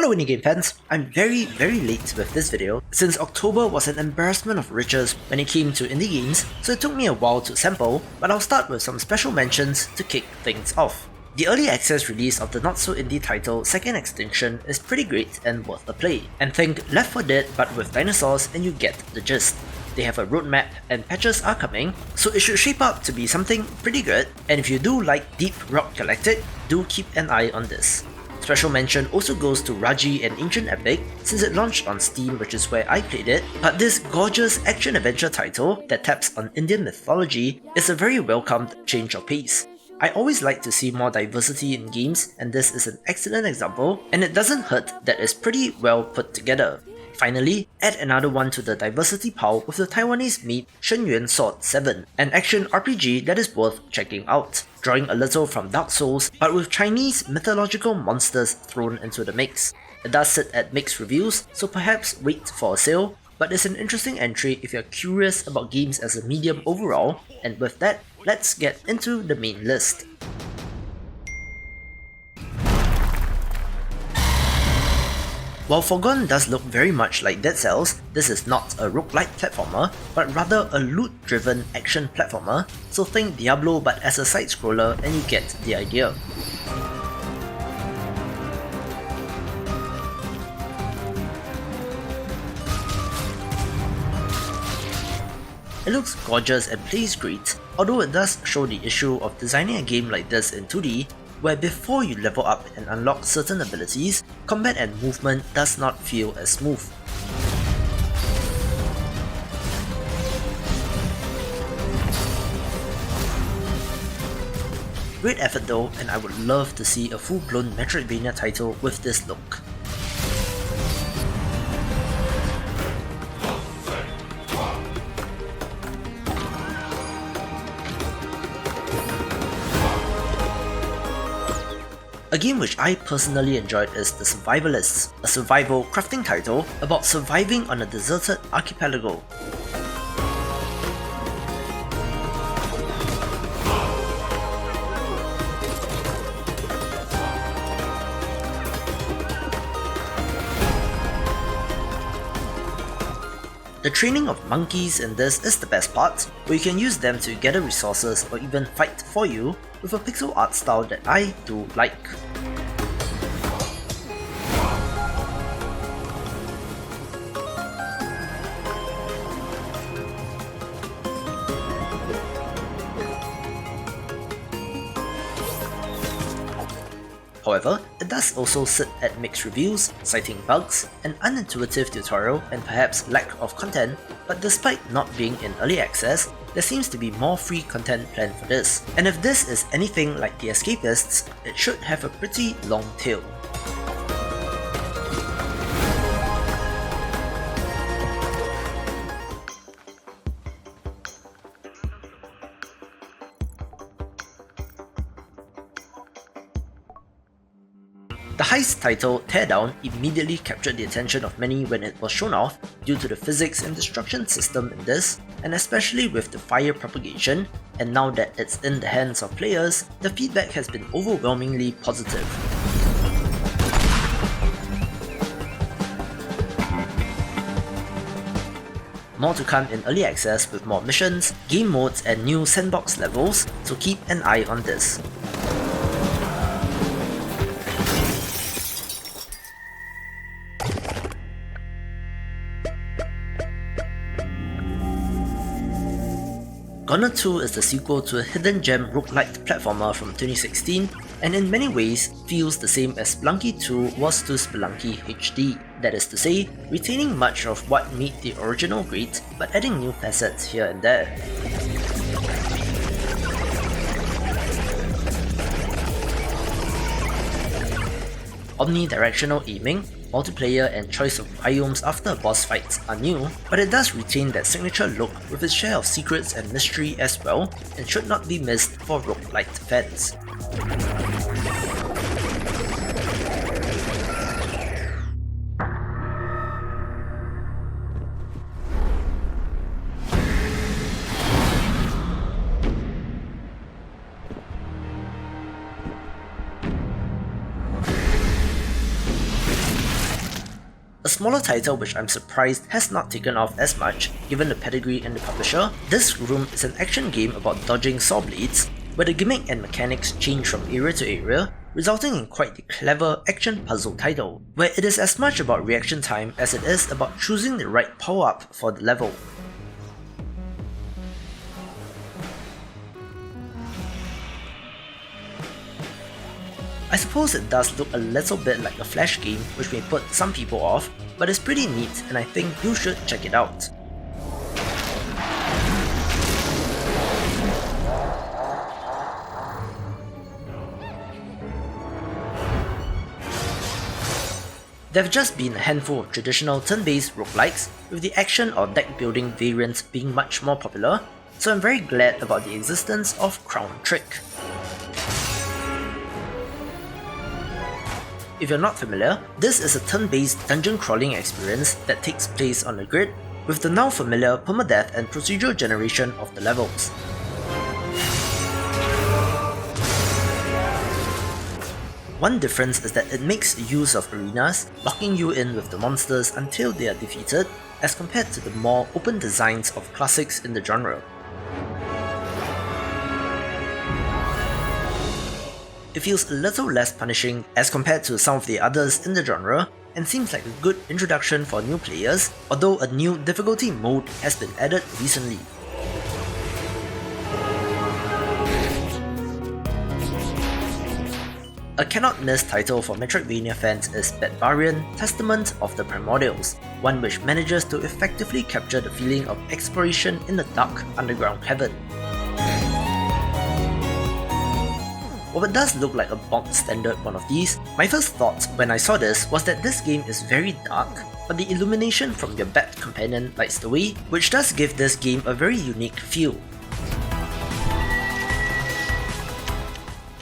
Hello indie game fans, I'm very late with this video since October was an embarrassment of riches when it came to indie games, so it took me a while to sample, but I'll start with some special mentions to kick things off. The early access release of the not so indie title Second Extinction is pretty great and worth a play, and think Left 4 Dead but with dinosaurs and you get the gist. They have a roadmap and patches are coming, so it should shape up to be something pretty good, and if you do like Deep Rock Galactic, do keep an eye on this. Special mention also goes to Raji and Ancient Epic since it launched on Steam, which is where I played it, but this gorgeous action-adventure title that taps on Indian mythology is a very welcomed change of pace. I always like to see more diversity in games, and this is an excellent example, and it doesn't hurt that it's pretty well put together. Finally, add another one to the diversity pile with the Taiwanese-made Xuan-Yuan Sword 7, an action RPG that is worth checking out, drawing a little from Dark Souls but with Chinese mythological monsters thrown into the mix. It does sit at mixed reviews, so perhaps wait for a sale, but it's an interesting entry if you're curious about games as a medium overall, and with that, let's get into the main list. While Foregone does look very much like Dead Cells, this is not a roguelike platformer, but rather a loot-driven action platformer, so think Diablo but as a side-scroller and you get the idea. It looks gorgeous and plays great, although it does show the issue of designing a game like this in 2D, where before you level up and unlock certain abilities, combat and movement does not feel as smooth. Great effort though, and I would love to see a full-blown Metroidvania title with this look. A game which I personally enjoyed is The Survivalists, a survival crafting title about surviving on a deserted archipelago. The training of monkeys in this is the best part, where you can use them to gather resources or even fight for you, with a pixel art style that I do like. However, it does also sit at mixed reviews, citing bugs, an unintuitive tutorial, and perhaps lack of content, but despite not being in early access, there seems to be more free content planned for this. And if this is anything like The Escapists, it should have a pretty long tail. The heist title Teardown immediately captured the attention of many when it was shown off due to the physics and destruction system in this, and especially with the fire propagation, and now that it's in the hands of players, the feedback has been overwhelmingly positive. More to come in early access with more missions, game modes and new sandbox levels, so keep an eye on this. Gone 2 is the sequel to a hidden gem roguelike platformer from 2016, and in many ways feels the same as Spelunky 2 was to Spelunky HD. That is to say, retaining much of what made the original great, but adding new facets here and there. Omnidirectional aiming, multiplayer and choice of biomes after boss fights are new, but it does retain that signature look with its share of secrets and mystery as well, and should not be missed for roguelike fans. A smaller title which I'm surprised has not taken off as much given the pedigree and the publisher, this Room is an action game about dodging saw blades, where the gimmick and mechanics change from area to area, resulting in quite the clever action puzzle title, where it is as much about reaction time as it is about choosing the right power-up for the level. I suppose it does look a little bit like a Flash game, which may put some people off, but it's pretty neat and I think you should check it out. There have just been a handful of traditional turn-based roguelikes, with the action or deck building variants being much more popular, so I'm very glad about the existence of Crown Trick. If you're not familiar, this is a turn-based dungeon crawling experience that takes place on a grid, with the now familiar permadeath and procedural generation of the levels. One difference is that it makes use of arenas, locking you in with the monsters until they are defeated, as compared to the more open designs of classics in the genre. It feels a little less punishing as compared to some of the others in the genre, and seems like a good introduction for new players, although a new difficulty mode has been added recently. A cannot-miss title for Metroidvania fans is Batbarian, Testament of the Primordials, one which manages to effectively capture the feeling of exploration in the dark underground cavern. While it does look like a bog standard one of these, my first thought when I saw this was that this game is very dark, but the illumination from your bat companion lights the way, which does give this game a very unique feel.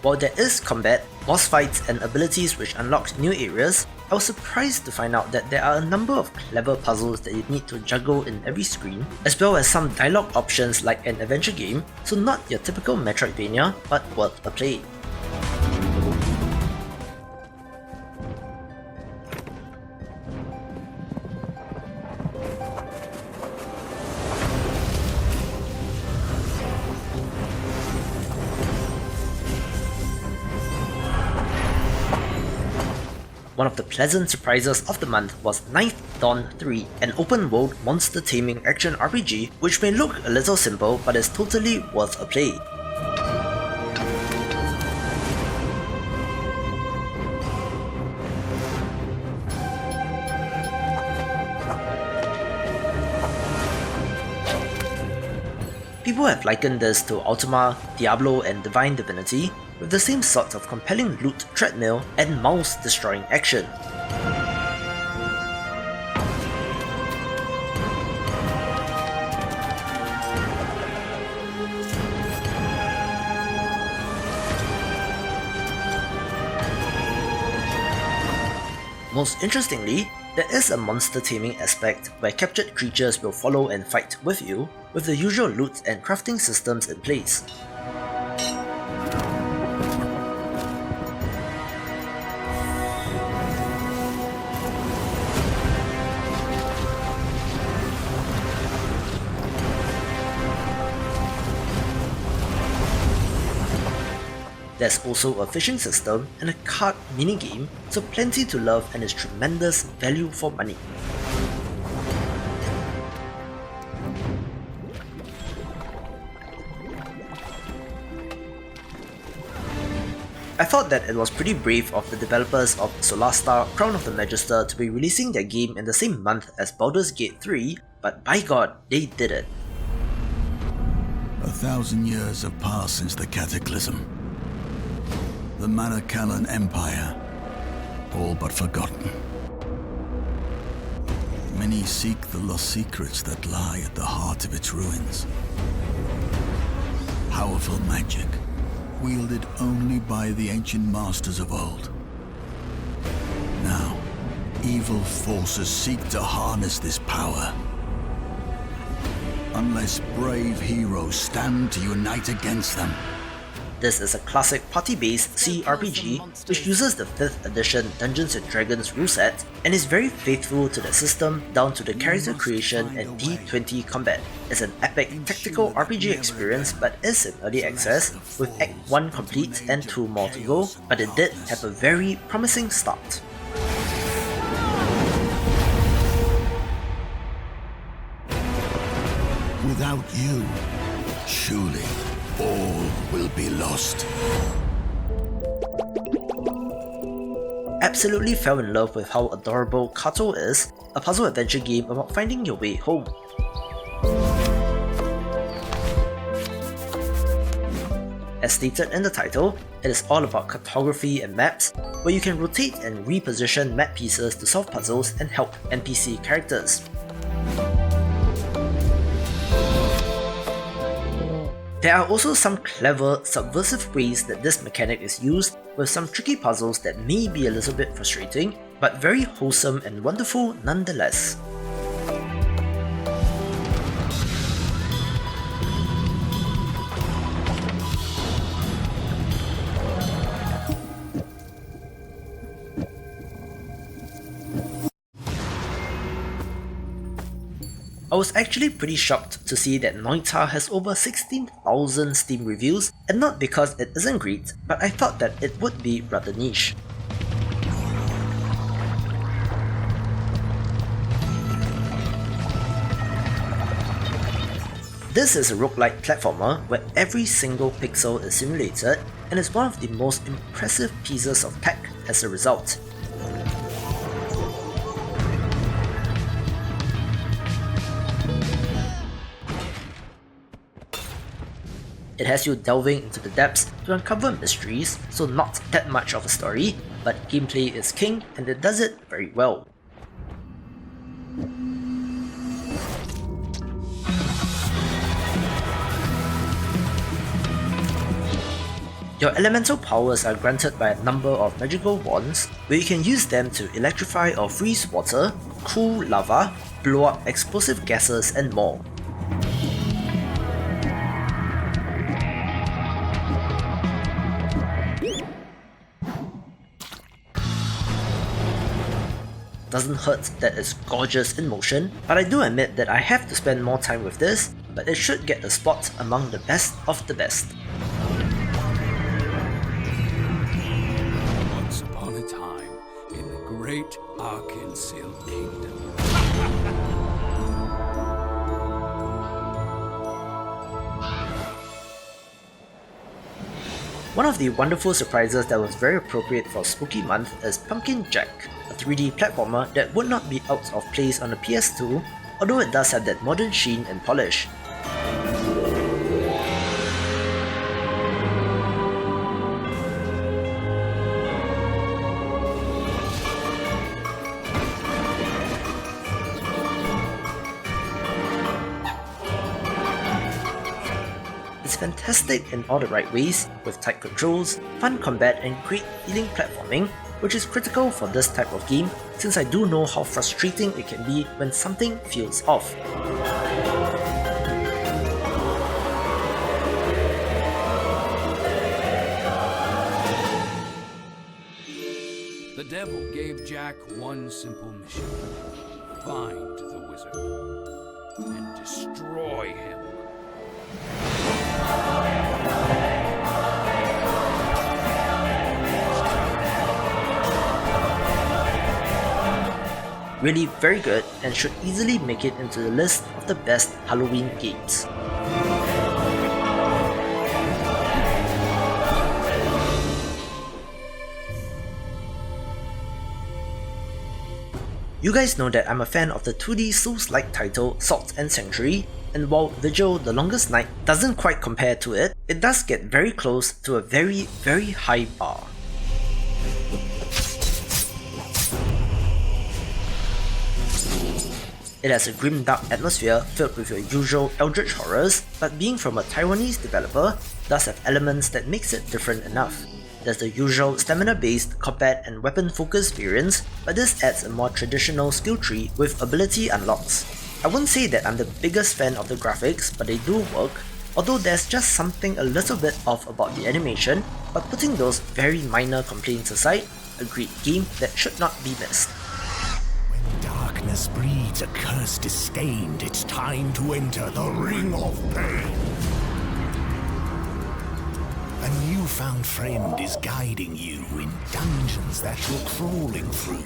While there is combat, boss fights and abilities which unlock new areas, I was surprised to find out that there are a number of clever puzzles that you need to juggle in every screen, as well as some dialogue options like an adventure game, so not your typical Metroidvania, but worth a play. One of the pleasant surprises of the month was Ninth Dawn 3, an open-world monster taming action RPG which may look a little simple but is totally worth a play. People have likened this to Ultima, Diablo and Divine Divinity, with the same sorts of compelling loot treadmill and mouse-destroying action. Most interestingly, there is a monster taming aspect where captured creatures will follow and fight with you, with the usual loot and crafting systems in place. There's also a fishing system and a card minigame, so plenty to love and is tremendous value for money. I thought that it was pretty brave of the developers of Solasta, Crown of the Magister to be releasing their game in the same month as Baldur's Gate 3, but by God, they did it. 1,000 years have passed since the Cataclysm. The Manakalan Empire, all but forgotten. Many seek the lost secrets that lie at the heart of its ruins. Powerful magic, wielded only by the ancient masters of old. Now, evil forces seek to harness this power. Unless brave heroes stand to unite against them, This is a classic party-based CRPG which uses the 5th edition Dungeons & Dragons rule set and is very faithful to the system down to the character creation and D20 combat. It's an epic tactical RPG experience but is in early access with Act 1 complete and 2 more to go, but it did have a very promising start. Without you, surely all will be lost. Absolutely fell in love with how adorable Carto is, a puzzle adventure game about finding your way home. As stated in the title, it is all about cartography and maps, where you can rotate and reposition map pieces to solve puzzles and help NPC characters. There are also some clever, subversive ways that this mechanic is used, with some tricky puzzles that may be a little bit frustrating, but very wholesome and wonderful nonetheless. I was actually pretty shocked to see that Noita has over 16,000 Steam reviews, and not because it isn't great, but I thought that it would be rather niche. This is a roguelike platformer where every single pixel is simulated and is one of the most impressive pieces of tech as a result. It has you delving into the depths to uncover mysteries, so not that much of a story, but gameplay is king and it does it very well. Your elemental powers are granted by a number of magical wands, where you can use them to electrify or freeze water, cool lava, blow up explosive gases and more. Doesn't hurt that it's gorgeous in motion, but I do admit that I have to spend more time with this, but it should get a spot among the best of the best. Once upon a time, in the great Arkansas Kingdom. One of the wonderful surprises that was very appropriate for Spooky Month is Pumpkin Jack, a 3D platformer that would not be out of place on the PS2, although it does have that modern sheen and polish. It's fantastic in all the right ways, with tight controls, fun combat and great feeling platforming, which is critical for this type of game since I do know how frustrating it can be when something feels off. The devil gave Jack one simple mission: find the wizard and destroy him. Really very good and should easily make it into the list of the best Halloween games. You guys know that I'm a fan of the 2D Souls-like title Salt and Sanctuary, and while Vigil the Longest Night doesn't quite compare to it, it does get very close to a very high bar. It has a grim dark atmosphere filled with your usual eldritch horrors, but being from a Taiwanese developer, does have elements that makes it different enough. There's the usual stamina-based combat and weapon-focused variants, but this adds a more traditional skill tree with ability unlocks. I wouldn't say that I'm the biggest fan of the graphics, but they do work, although there's just something a little bit off about the animation, but putting those very minor complaints aside, a great game that should not be missed. When darkness breeds a curse disdained, it's time to enter the Ring of Pain. A newfound friend is guiding you in dungeons that you're crawling through.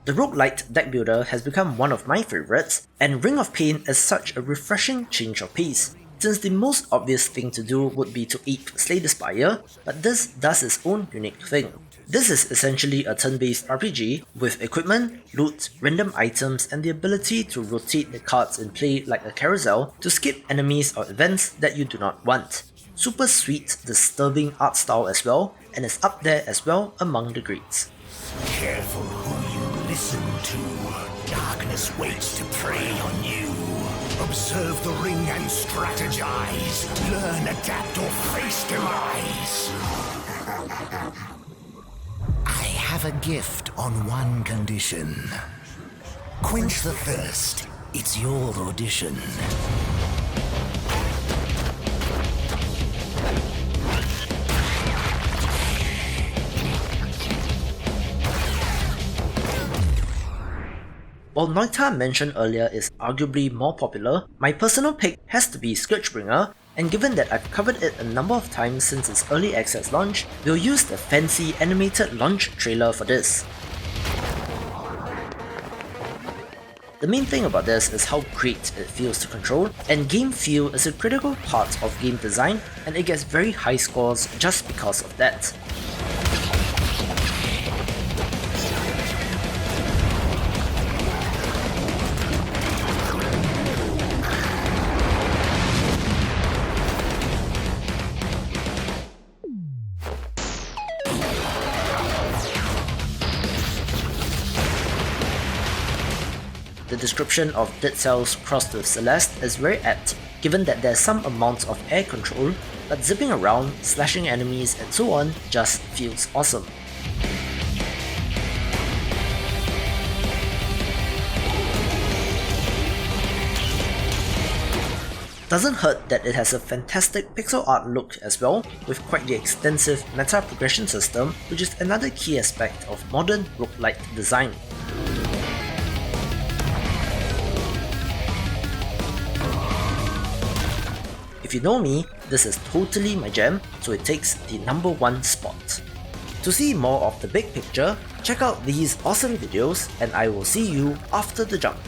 The roguelite deck builder has become one of my favourites, and Ring of Pain is such a refreshing change of pace, since the most obvious thing to do would be to ape Slay the Spire, but this does its own unique thing. This is essentially a turn-based RPG with equipment, loot, random items, and the ability to rotate the cards in play like a carousel to skip enemies or events that you do not want. Super sweet, disturbing art style as well, and is up there as well among the greats. Careful who you listen to. Darkness waits to prey on you. Observe the ring and strategize. Learn, adapt, or face demise. I have a gift on one condition. Quench the thirst. It's your audition. While Noita mentioned earlier is arguably more popular, my personal pick has to be Scourgebringer, and given that I've covered it a number of times since its early access launch, we'll use the fancy animated launch trailer for this. The main thing about this is how great it feels to control, and game feel is a critical part of game design, and it gets very high scores just because of that. The description of Dead Cells crossed with Solasta is very apt, given that there's some amount of air control, but zipping around, slashing enemies and so on just feels awesome. Doesn't hurt that it has a fantastic pixel art look as well, with quite the extensive meta progression system, which is another key aspect of modern roguelike design. If you know me, this is totally my jam, so it takes the #1 spot. To see more of the big picture, check out these awesome videos, and I will see you after the jump.